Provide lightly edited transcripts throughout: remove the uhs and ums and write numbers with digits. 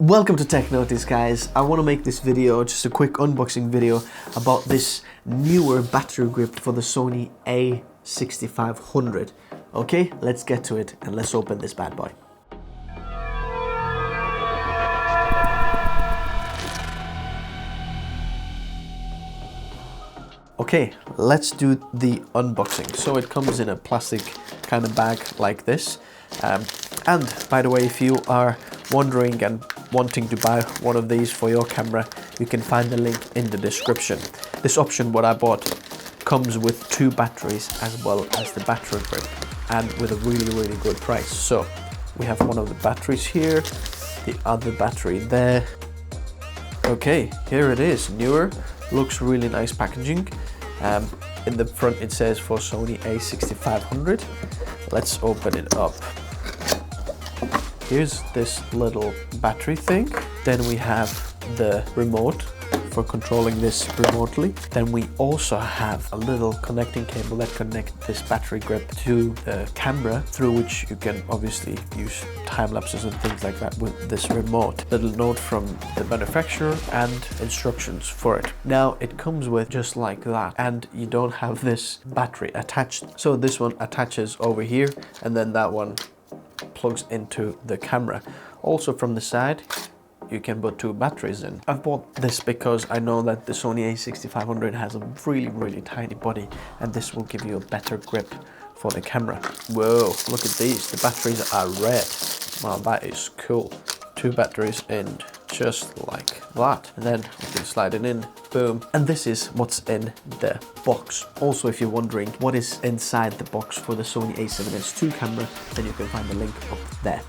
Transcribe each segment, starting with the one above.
Welcome to Tech Notice, guys. I want to make this video just a quick unboxing video about this newer battery grip for the Sony A6500. Okay, let's get to it and let's open this bad boy. Okay, let's do the unboxing. So it comes in a plastic kind of bag like this. And by the way, if you are wondering and wanting to buy one of these for your camera, you can find the link in the description. This option, what I bought, comes with 2 batteries as well as the battery grip, and with a really good price. So we have one of the batteries here, the other battery there. Okay, here it is, newer, looks really nice packaging. In the front it says for Sony A6500. Let's open it up. Here's this little battery thing. Then we have the remote for controlling this remotely. Then we also have a little connecting cable that connects this battery grip to the camera, through which you can obviously use time lapses and things like that with this remote. Little note from the manufacturer and instructions for it. Now it comes with just like that, and you don't have this battery attached. So this one attaches over here, and then that one plugs into the camera. Also from the side you can put 2 batteries in. I've bought this because I know that the Sony A6500 has a really tiny body, and this will give you a better grip for the camera. Whoa, look at these, the batteries are red. Wow, that is cool. 2 batteries in, just like that. And then you can slide it in, boom. And this is what's in the box. Also, if you're wondering what is inside the box for the Sony A7S II camera, then you can find the link up there.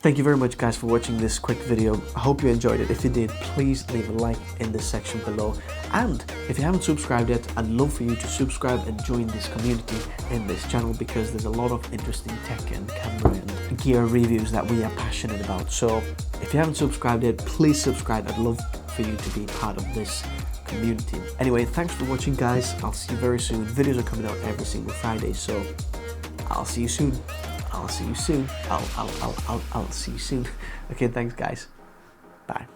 Thank you very much, guys, for watching this quick video. I hope you enjoyed it. If you did, please leave a like in the section below. And if you haven't subscribed yet, I'd love for you to subscribe and join this community in this channel, because there's a lot of interesting tech and camera and gear reviews that we are passionate about. So if you haven't subscribed yet, please subscribe. I'd love for you to be part of this community. Anyway, thanks for watching, guys. I'll see you very soon. Videos are coming out every single Friday, so I'll see you soon. I'll see you soon. I'll see you soon. Okay, thanks, guys. Bye.